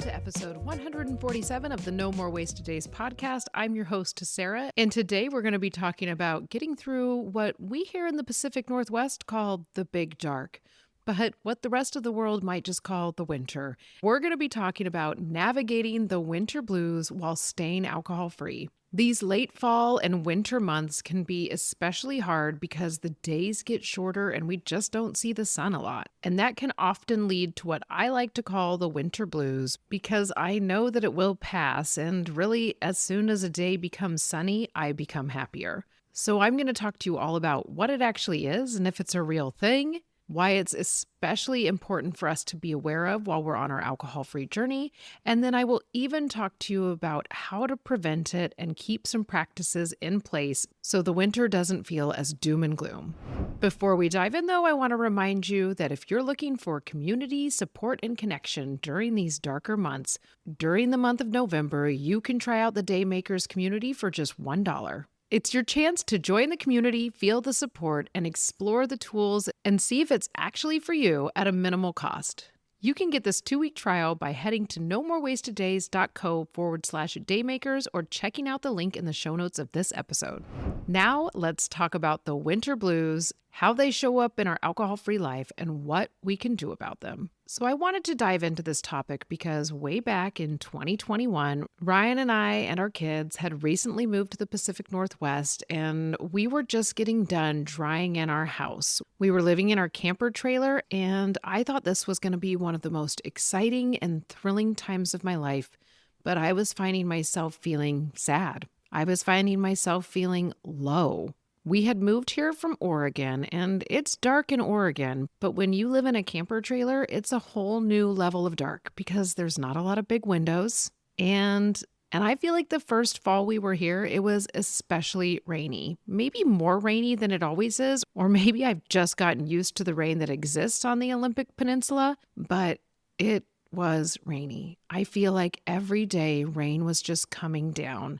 to episode 147 of the No More Wasted Days podcast. I'm your host, Sara, and today we're going to be talking about getting through what we here in the Pacific Northwest call the Big Dark, but what the rest of the world might just call the winter. We're going to be talking about navigating the winter blues while staying alcohol-free. These late fall and winter months can be especially hard because the days get shorter and we just don't see the sun a lot. And that can often lead to what I like to call the winter blues because I know that it will pass, and really as soon as a day becomes sunny, I become happier. So I'm going to talk to you all about what it actually is and if it's a real thing, why it's especially important for us to be aware of while we're on our alcohol-free journey, and then I will even talk to you about how to prevent it and keep some practices in place so the winter doesn't feel as doom and gloom. Before we dive in, though, I want to remind you that if you're looking for community, support, and connection during these darker months, during the month of November, you can try out the Daymakers community for just $1. It's your chance to join the community, feel the support, and explore the tools and see if it's actually for you at a minimal cost. You can get this 2-week trial by heading to nomorewasteddays.co/daymakers or checking out the link in the show notes of this episode. Now, let's talk about the winter blues, how they show up in our alcohol-free life, and what we can do about them. So I wanted to dive into this topic because way back in 2021, Ryan and I and our kids had recently moved to the Pacific Northwest, and we were just getting done drying in our house. We were living in our camper trailer, and I thought this was going to be one of the most exciting and thrilling times of my life, but I was finding myself feeling sad. I was finding myself feeling low. We had moved here from Oregon, and it's dark in Oregon, but when you live in a camper trailer, it's a whole new level of dark because there's not a lot of big windows. And I feel like the first fall we were here, it was especially rainy, maybe more rainy than it always is, or maybe I've just gotten used to the rain that exists on the Olympic Peninsula, but it was rainy. I feel like every day rain was just coming down.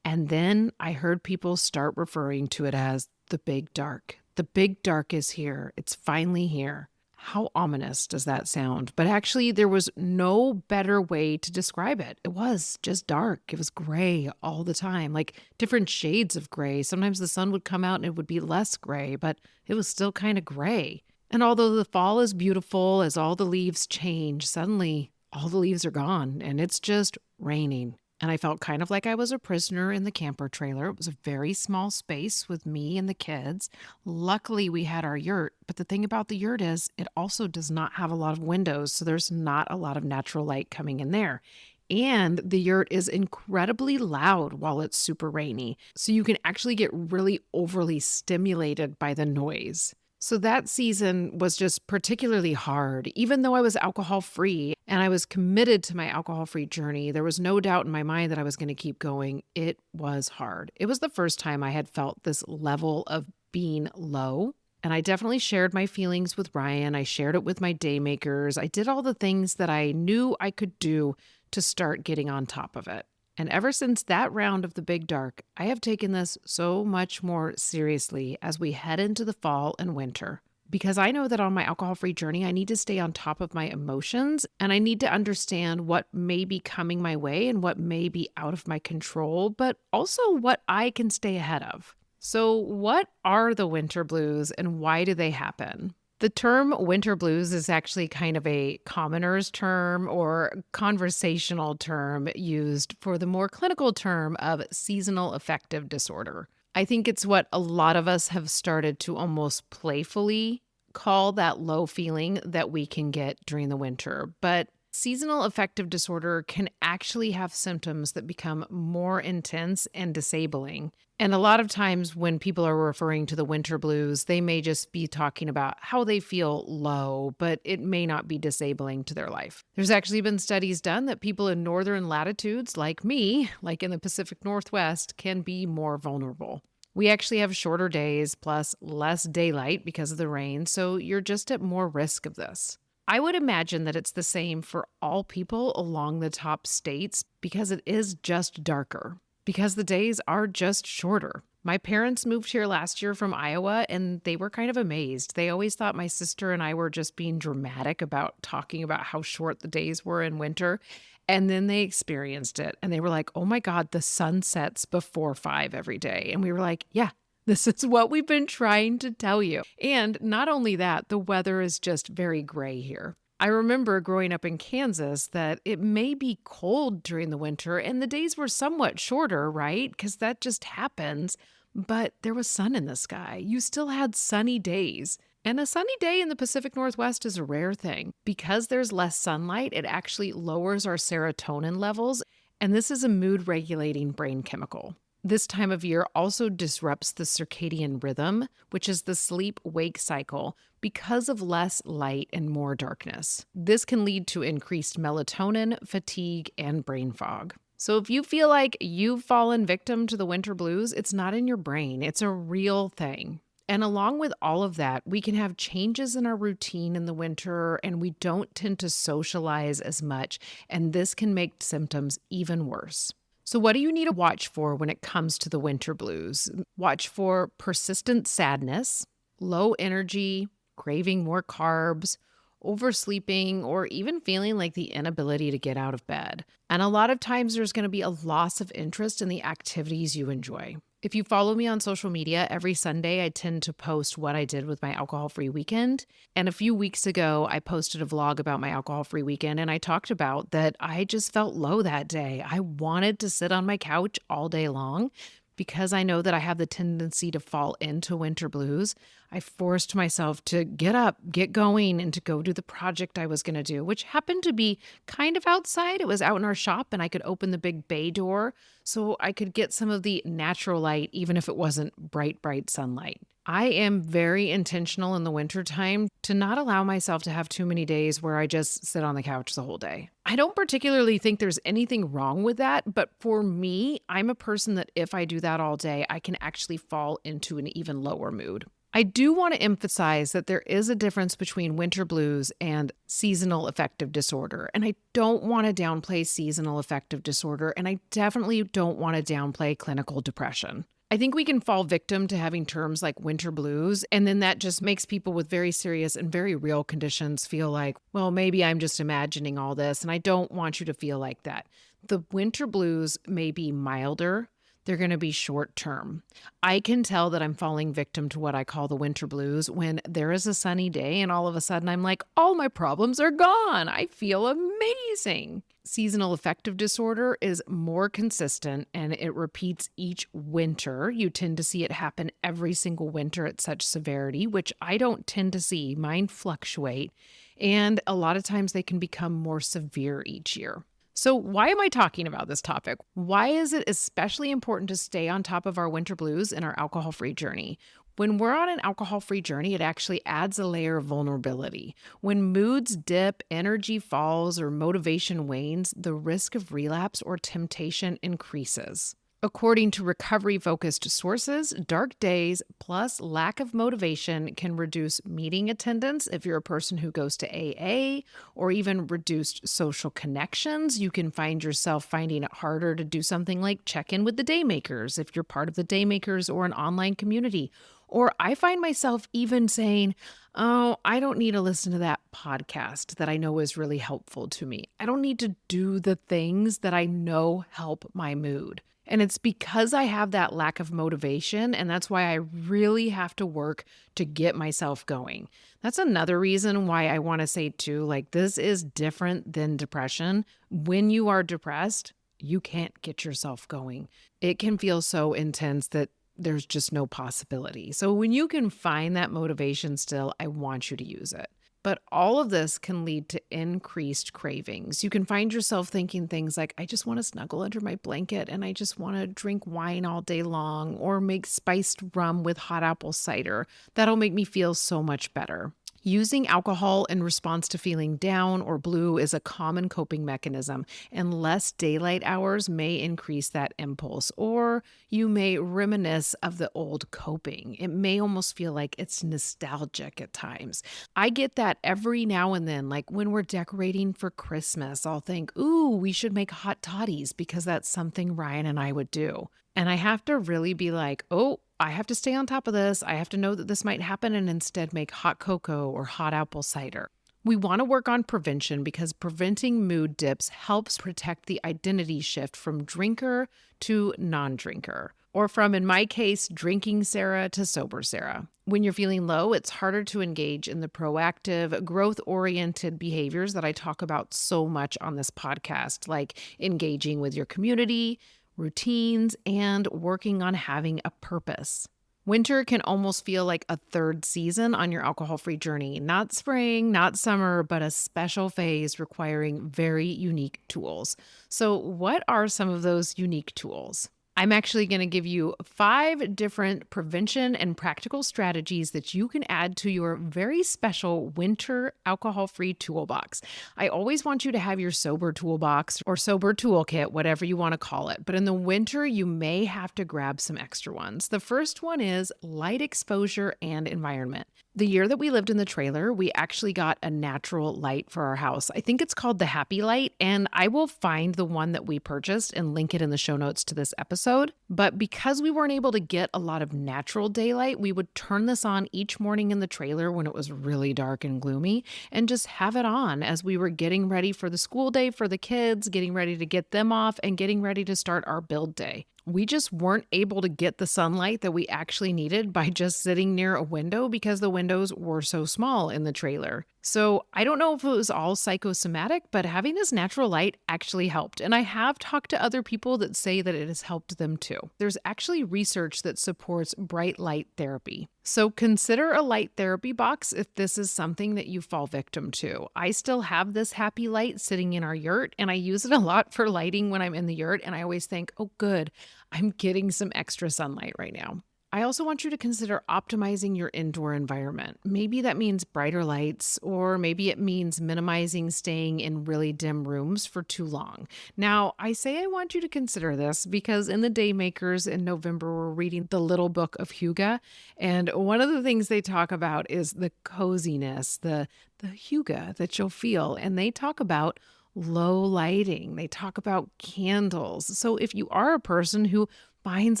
And then I heard people start referring to it as the Big Dark. The Big Dark is here. It's finally here. How ominous does that sound? But actually, there was no better way to describe it. It was just dark. It was gray all the time, like different shades of gray. Sometimes the sun would come out and it would be less gray, but it was still kind of gray. And although the fall is beautiful, as all the leaves change, suddenly all the leaves are gone and it's just raining. And I felt kind of like I was a prisoner in the camper trailer. It was a very small space with me and the kids. Luckily, we had our yurt. But the thing about the yurt is it also does not have a lot of windows, so there's not a lot of natural light coming in there. And the yurt is incredibly loud while it's super rainy. So you can actually get really overly stimulated by the noise. So that season was just particularly hard. Even though I was alcohol-free and I was committed to my alcohol-free journey, there was no doubt in my mind that I was going to keep going. It was hard. It was the first time I had felt this level of being low. And I definitely shared my feelings with Ryan. I shared it with my Daymakers. I did all the things that I knew I could do to start getting on top of it. And ever since that round of the Big Dark, I have taken this so much more seriously as we head into the fall and winter. Because I know that on my alcohol-free journey, I need to stay on top of my emotions and I need to understand what may be coming my way and what may be out of my control, but also what I can stay ahead of. So what are the winter blues and why do they happen? The term winter blues is actually kind of a commoner's term or conversational term used for the more clinical term of seasonal affective disorder. I think it's what a lot of us have started to almost playfully call that low feeling that we can get during the winter. But seasonal affective disorder can actually have symptoms that become more intense and disabling. And a lot of times when people are referring to the winter blues, they may just be talking about how they feel low, but it may not be disabling to their life. There's actually been studies done that people in northern latitudes like me, like in the Pacific Northwest, can be more vulnerable. We actually have shorter days plus less daylight because of the rain, so you're just at more risk of this. I would imagine that it's the same for all people along the top states because it is just darker, because the days are just shorter. My parents moved here last year from Iowa and they were kind of amazed. They always thought my sister and I were just being dramatic about talking about how short the days were in winter. And then they experienced it and they were like, oh my God, the sun sets before 5 every day. And we were like, yeah, this is what we've been trying to tell you. And not only that, the weather is just very gray here. I remember growing up in Kansas that it may be cold during the winter and the days were somewhat shorter, right? Because that just happens. But there was sun in the sky. You still had sunny days. And a sunny day in the Pacific Northwest is a rare thing. Because there's less sunlight, it actually lowers our serotonin levels. And this is a mood regulating brain chemical. This time of year also disrupts the circadian rhythm, which is the sleep-wake cycle, because of less light and more darkness. This can lead to increased melatonin, fatigue, and brain fog. So if you feel like you've fallen victim to the winter blues, it's not in your brain. It's a real thing. And along with all of that, we can have changes in our routine in the winter, and we don't tend to socialize as much, and this can make symptoms even worse. So what do you need to watch for when it comes to the winter blues? Watch for persistent sadness, low energy, craving more carbs, oversleeping, or even feeling like the inability to get out of bed. And a lot of times there's going to be a loss of interest in the activities you enjoy. If you follow me on social media, every Sunday I tend to post what I did with my alcohol-free weekend. And a few weeks ago, I posted a vlog about my alcohol-free weekend, and I talked about that I just felt low that day. I wanted to sit on my couch all day long because I know that I have the tendency to fall into winter blues. I forced myself to get up, get going, and to go do the project I was going to do, which happened to be kind of outside. It was out in our shop, and I could open the big bay door so I could get some of the natural light, even if it wasn't bright sunlight. I am very intentional in the wintertime to not allow myself to have too many days where I just sit on the couch the whole day. I don't particularly think there's anything wrong with that, but for me, I'm a person that if I do that all day, I can actually fall into an even lower mood. I do want to emphasize that there is a difference between winter blues and seasonal affective disorder. And I don't want to downplay seasonal affective disorder, and I definitely don't want to downplay clinical depression. I think we can fall victim to having terms like winter blues, and then that just makes people with very serious and very real conditions feel like, well, maybe I'm just imagining all this, and I don't want you to feel like that. The winter blues may be milder. They're going to be short term. I can tell that I'm falling victim to what I call the winter blues when there is a sunny day and all of a sudden I'm like, all my problems are gone. I feel amazing. Seasonal affective disorder is more consistent and it repeats each winter. You tend to see it happen every single winter at such severity, which I don't tend to see. Mine fluctuate. And a lot of times they can become more severe each year. So why am I talking about this topic? Why is it especially important to stay on top of our winter blues in our alcohol-free journey? When we're on an alcohol-free journey, it actually adds a layer of vulnerability. When moods dip, energy falls, or motivation wanes, the risk of relapse or temptation increases. According to recovery-focused sources, dark days plus lack of motivation can reduce meeting attendance if you're a person who goes to AA, or even reduced social connections. You can find yourself finding it harder to do something like check in with the Daymakers if you're part of the Daymakers or an online community. Or I find myself even saying, oh, I don't need to listen to that podcast that I know is really helpful to me. I don't need to do the things that I know help my mood. And it's because I have that lack of motivation, and that's why I really have to work to get myself going. That's another reason why I want to say too, like this is different than depression. When you are depressed, you can't get yourself going. It can feel so intense that there's just no possibility. So when you can find that motivation still, I want you to use it. But all of this can lead to increased cravings. You can find yourself thinking things like, I just want to snuggle under my blanket and I just want to drink wine all day long or make spiced rum with hot apple cider. That'll make me feel so much better. Using alcohol in response to feeling down or blue is a common coping mechanism, and less daylight hours may increase that impulse, or you may reminisce of the old coping. It may almost feel like it's nostalgic at times. I get that every now and then, like when we're decorating for Christmas, I'll think, ooh, we should make hot toddies because that's something Ryan and I would do. And I have to really be like, oh, I have to stay on top of this. I have to know that this might happen and instead make hot cocoa or hot apple cider. We want to work on prevention because preventing mood dips helps protect the identity shift from drinker to non drinker, or from, in my case, drinking Sarah to sober Sarah. When you're feeling low, it's harder to engage in the proactive, growth oriented behaviors that I talk about so much on this podcast, like engaging with your community, routines, and working on having a purpose. Winter can almost feel like a third season on your alcohol-free journey. Not spring, not summer, but a special phase requiring very unique tools. So, what are some of those unique tools? I'm actually going to give you 5 different prevention and practical strategies that you can add to your very special winter alcohol-free toolbox. I always want you to have your sober toolbox or sober toolkit, whatever you want to call it. But in the winter, you may have to grab some extra ones. The first one is light exposure and environment. The year that we lived in the trailer, we actually got a natural light for our house. I think it's called the Happy Light, and I will find the one that we purchased and link it in the show notes to this episode. But because we weren't able to get a lot of natural daylight, we would turn this on each morning in the trailer when it was really dark and gloomy and just have it on as we were getting ready for the school day for the kids, getting ready to get them off, and getting ready to start our build day. We just weren't able to get the sunlight that we actually needed by just sitting near a window because the windows were so small in the trailer. So I don't know if it was all psychosomatic, but having this natural light actually helped. And I have talked to other people that say that it has helped them too. There's actually research that supports bright light therapy. So consider a light therapy box if this is something that you fall victim to. I still have this Happy Light sitting in our yurt, and I use it a lot for lighting when I'm in the yurt. And I always think, oh, good, I'm getting some extra sunlight right now. I also want you to consider optimizing your indoor environment. Maybe that means brighter lights, or maybe it means minimizing staying in really dim rooms for too long. Now, I say I want you to consider this because in the Daymakers in November, we're reading the Little Book of Huga, and one of the things they talk about is the coziness, the Huga that you'll feel, and they talk about low lighting. They talk about candles. So if you are a person who finds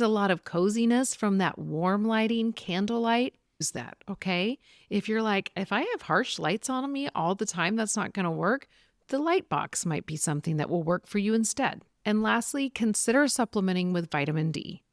a lot of coziness from that warm lighting, candlelight, use that, okay? If you're like, if I have harsh lights on me all the time, that's not going to work, the light box might be something that will work for you instead. And lastly, consider supplementing with vitamin D.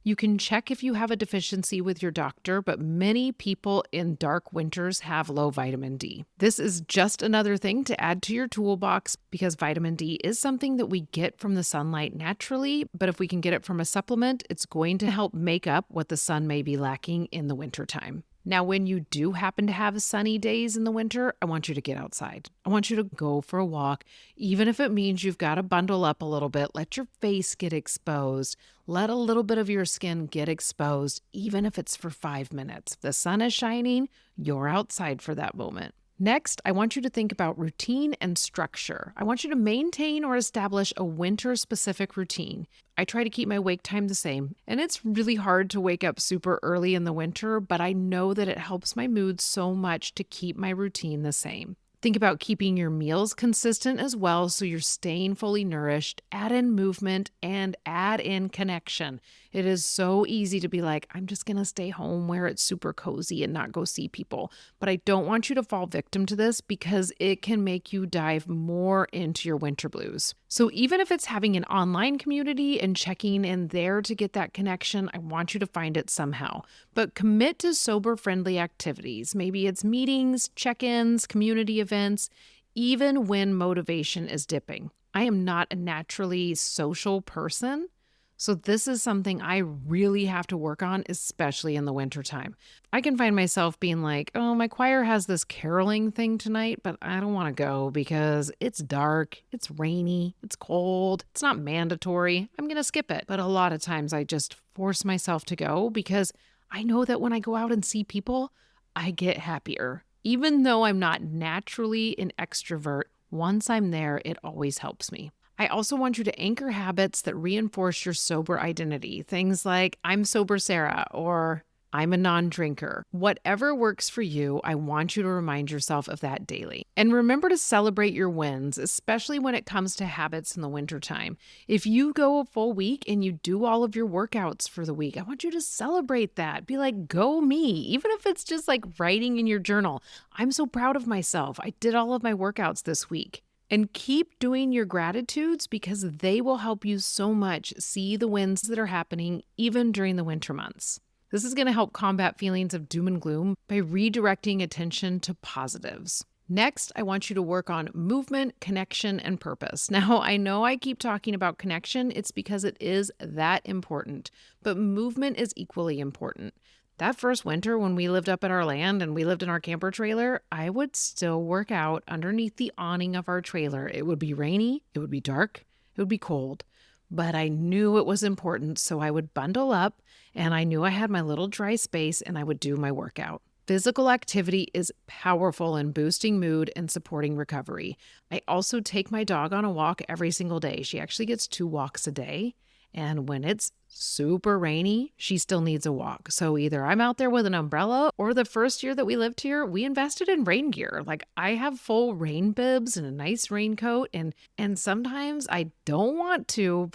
You can check if you have a deficiency with your doctor, but many people in dark winters have low vitamin D. This is just another thing to add to your toolbox because vitamin D is something that we get from the sunlight naturally, but if we can get it from a supplement, it's going to help make up what the sun may be lacking in the wintertime. Now, when you do happen to have sunny days in the winter, I want you to get outside. I want you to go for a walk, even if it means you've got to bundle up a little bit. Let your face get exposed. Let a little bit of your skin get exposed, even if it's for 5 minutes. If the sun is shining, you're outside for that moment. Next, I want you to think about routine and structure. I want you to maintain or establish a winter-specific routine. I try to keep my wake time the same, and it's really hard to wake up super early in the winter, but I know that it helps my mood so much to keep my routine the same. Think about keeping your meals consistent as well so you're staying fully nourished. Add in movement and add in connection. It is so easy to be like, I'm just going to stay home where it's super cozy and not go see people. But I don't want you to fall victim to this because it can make you dive more into your winter blues. So even if it's having an online community and checking in there to get that connection, I want you to find it somehow. But commit to sober-friendly activities. Maybe it's meetings, check-ins, community events, even when motivation is dipping. I am not a naturally social person, so this is something I really have to work on, especially in the wintertime. I can find myself being like, oh, my choir has this caroling thing tonight, but I don't want to go because it's dark, it's rainy, it's cold, it's not mandatory. I'm going to skip it. But a lot of times I just force myself to go because I know that when I go out and see people, I get happier. Even though I'm not naturally an extrovert, once I'm there, it always helps me. I also want you to anchor habits that reinforce your sober identity. Things like, I'm sober Sara, or I'm a non-drinker. Whatever works for you, I want you to remind yourself of that daily. And remember to celebrate your wins, especially when it comes to habits in the wintertime. If you go a full week and you do all of your workouts for the week, I want you to celebrate that. Be like, go me. Even if it's just like writing in your journal, I'm so proud of myself. I did all of my workouts this week. And keep doing your gratitudes because they will help you so much see the wins that are happening even during the winter months. This is going to help combat feelings of doom and gloom by redirecting attention to positives. Next, I want you to work on movement, connection, and purpose. Now, I know I keep talking about connection. It's because it is that important, but movement is equally important. That first winter when we lived up at our land and we lived in our camper trailer, I would still work out underneath the awning of our trailer. It would be rainy, it would be dark, it would be cold, but I knew it was important, so I would bundle up and I knew I had my little dry space and I would do my workout. Physical activity is powerful in boosting mood and supporting recovery. I also take my dog on a walk every single day. She actually gets 2 walks a day. And when it's super rainy, she still needs a walk. So either I'm out there with an umbrella, or the first year that we lived here, we invested in rain gear. Like I have full rain bibs and a nice raincoat. And sometimes I don't want to,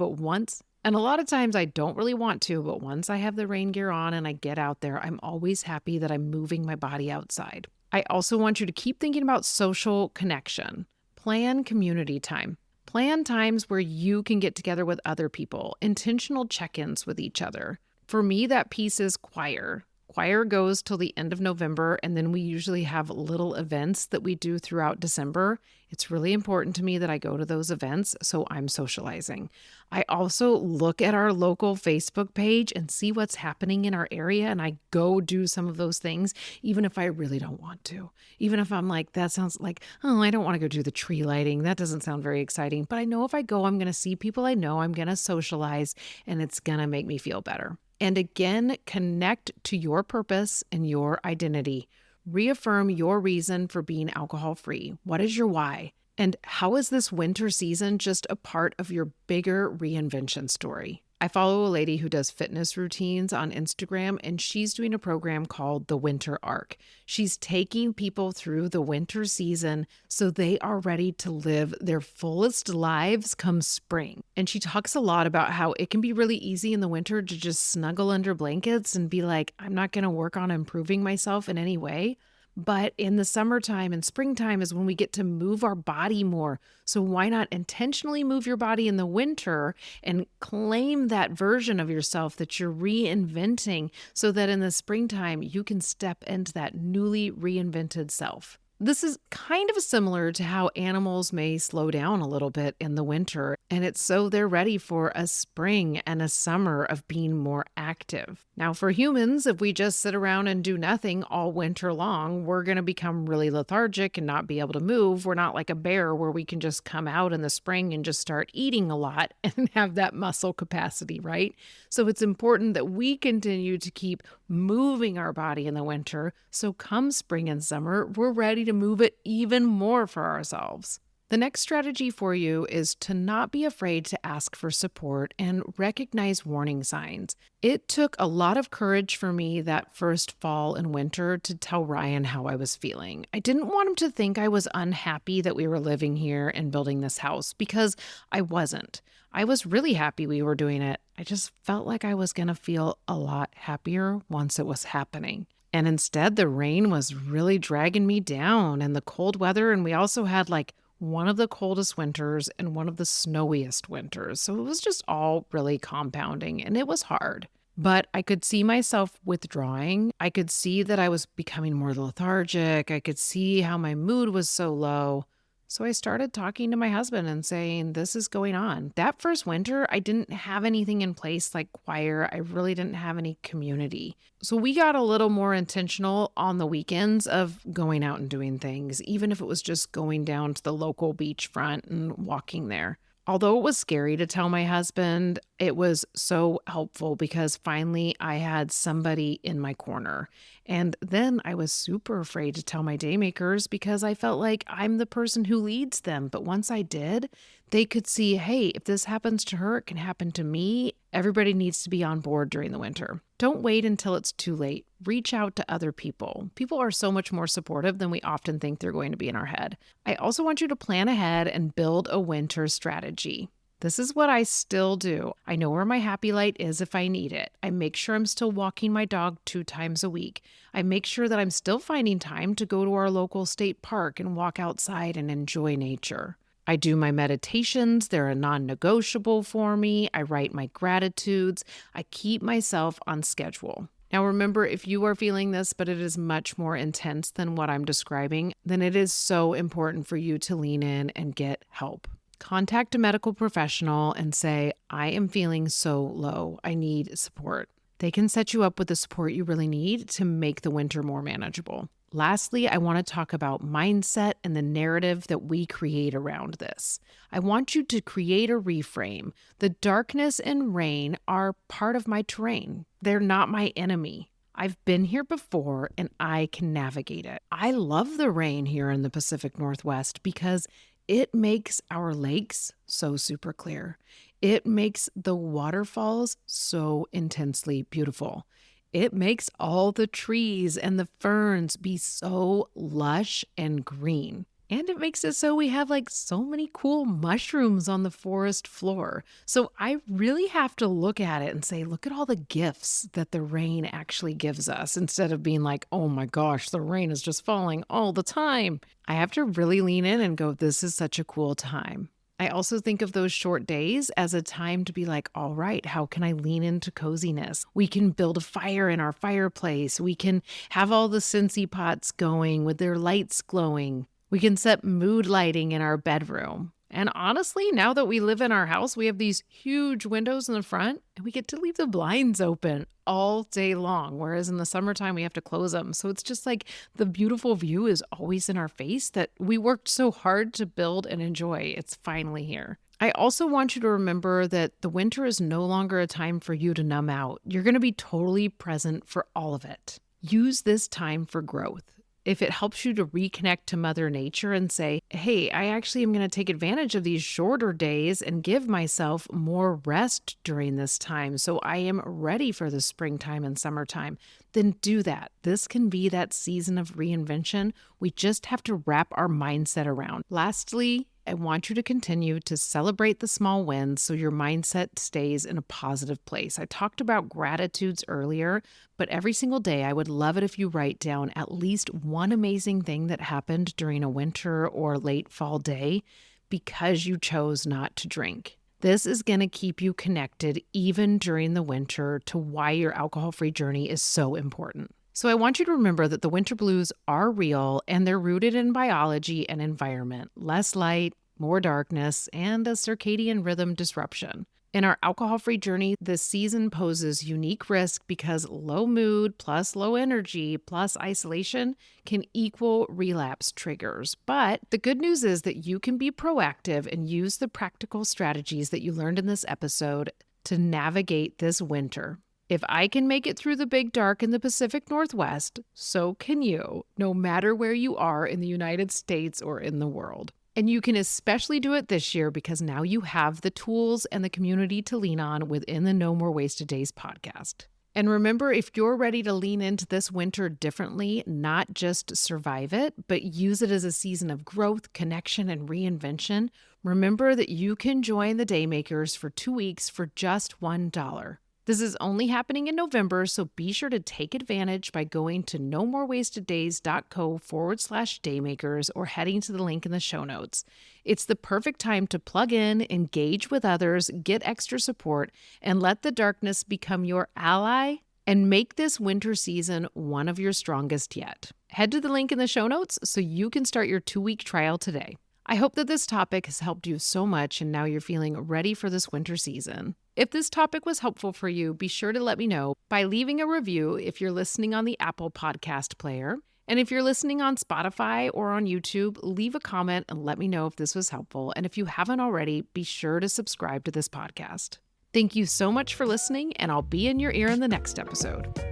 and a lot of times I don't really want to, but once I have the rain gear on and I get out there, I'm always happy that I'm moving my body outside. I also want you to keep thinking about social connection. Plan community time. Plan times where you can get together with other people, intentional check-ins with each other. For me, that piece is choir. Choir goes till the end of November, and then we usually have little events that we do throughout December. It's really important to me that I go to those events, so I'm socializing. I also look at our local Facebook page and see what's happening in our area, and I go do some of those things, even if I really don't want to. Even if I'm like, that sounds like, oh, I don't want to go do the tree lighting. That doesn't sound very exciting. But I know if I go, I'm going to see people I know, I'm going to socialize, and it's going to make me feel better. And again, connect to your purpose and your identity. Reaffirm your reason for being alcohol-free. What is your why? And how is this winter season just a part of your bigger reinvention story? I follow a lady who does fitness routines on Instagram, and she's doing a program called the Winter Arc. She's taking people through the winter season so they are ready to live their fullest lives come spring. And she talks a lot about how it can be really easy in the winter to just snuggle under blankets and be like, I'm not going to work on improving myself in any way. But in the summertime and springtime is when we get to move our body more. So why not intentionally move your body in the winter and claim that version of yourself that you're reinventing so that in the springtime you can step into that newly reinvented self? This is kind of similar to how animals may slow down a little bit in the winter, and it's so they're ready for a spring and a summer of being more active. Now, for humans, if we just sit around and do nothing all winter long, we're going to become really lethargic and not be able to move. We're not like a bear where we can just come out in the spring and just start eating a lot and have that muscle capacity, right? So it's important that we continue to keep moving our body in the winter. So come spring and summer, we're ready to move it even more for ourselves. The next strategy for you is to not be afraid to ask for support and recognize warning signs. It took a lot of courage for me that first fall and winter to tell Ryan how I was feeling. I didn't want him to think I was unhappy that we were living here and building this house because I wasn't. I was really happy we were doing it. I just felt like I was going to feel a lot happier once it was happening. And instead, the rain was really dragging me down and the cold weather. And we also had like one of the coldest winters and one of the snowiest winters. So it was just all really compounding and it was hard. But I could see myself withdrawing. I could see that I was becoming more lethargic. I could see how my mood was so low. So I started talking to my husband and saying, this is going on. That first winter, I didn't have anything in place like choir. I really didn't have any community. So we got a little more intentional on the weekends of going out and doing things, even if it was just going down to the local beachfront and walking there. Although it was scary to tell my husband, it was so helpful because finally I had somebody in my corner. And then I was super afraid to tell my daymakers because I felt like I'm the person who leads them. But once I did, they could see, hey, if this happens to her, it can happen to me. Everybody needs to be on board during the winter. Don't wait until it's too late. Reach out to other people. People are so much more supportive than we often think they're going to be in our head. I also want you to plan ahead and build a winter strategy. This is what I still do. I know where my happy light is if I need it. I make sure I'm still walking my dog 2 times a week. I make sure that I'm still finding time to go to our local state park and walk outside and enjoy nature. I do my meditations. They're a non-negotiable for me. I write my gratitudes. I keep myself on schedule. Now remember, if you are feeling this, but it is much more intense than what I'm describing, then it is so important for you to lean in and get help. Contact a medical professional and say, I am feeling so low. I need support. They can set you up with the support you really need to make the winter more manageable. Lastly, I want to talk about mindset and the narrative that we create around this. I want you to create a reframe. The darkness and rain are part of my terrain. They're not my enemy. I've been here before and I can navigate it. I love the rain here in the Pacific Northwest because it makes our lakes so super clear. It makes the waterfalls so intensely beautiful. It makes all the trees and the ferns be so lush and green. And it makes it so we have so many cool mushrooms on the forest floor. So I really have to look at it and say, look at all the gifts that the rain actually gives us instead of being like, oh my gosh, the rain is just falling all the time. I have to really lean in and go, this is such a cool time. I also think of those short days as a time to be like, all right, how can I lean into coziness? We can build a fire in our fireplace. We can have all the Scentsy pots going with their lights glowing. We can set mood lighting in our bedroom. And honestly, now that we live in our house, we have these huge windows in the front and we get to leave the blinds open all day long. Whereas in the summertime, we have to close them. So it's just like the beautiful view is always in our face that we worked so hard to build and enjoy. It's finally here. I also want you to remember that the winter is no longer a time for you to numb out. You're going to be totally present for all of it. Use this time for growth. If it helps you to reconnect to Mother Nature and say, hey, I actually am going to take advantage of these shorter days and give myself more rest during this time so I am ready for the springtime and summertime, then do that. This can be that season of reinvention. We just have to wrap our mindset around. Lastly, I want you to continue to celebrate the small wins so your mindset stays in a positive place. I talked about gratitudes earlier, but every single day I would love it if you write down at least one amazing thing that happened during a winter or late fall day because you chose not to drink. This is going to keep you connected even during the winter to why your alcohol-free journey is so important. So I want you to remember that the winter blues are real and they're rooted in biology and environment, less light, more darkness, and a circadian rhythm disruption. In our alcohol-free journey, this season poses unique risk because low mood plus low energy plus isolation can equal relapse triggers. But the good news is that you can be proactive and use the practical strategies that you learned in this episode to navigate this winter. If I can make it through the big dark in the Pacific Northwest, so can you, no matter where you are in the United States or in the world. And you can especially do it this year because now you have the tools and the community to lean on within the No More Wasted Days podcast. And remember, if you're ready to lean into this winter differently, not just survive it, but use it as a season of growth, connection, and reinvention, remember that you can join the Daymakers for 2 weeks for just $1. This is only happening in November, so be sure to take advantage by going to nomorewasteddays.co/daymakers or heading to the link in the show notes. It's the perfect time to plug in, engage with others, get extra support, and let the darkness become your ally and make this winter season one of your strongest yet. Head to the link in the show notes so you can start your 2-week trial today. I hope that this topic has helped you so much and now you're feeling ready for this winter season. If this topic was helpful for you, be sure to let me know by leaving a review if you're listening on the Apple Podcast player. And if you're listening on Spotify or on YouTube, leave a comment and let me know if this was helpful. And if you haven't already, be sure to subscribe to this podcast. Thank you so much for listening, and I'll be in your ear in the next episode.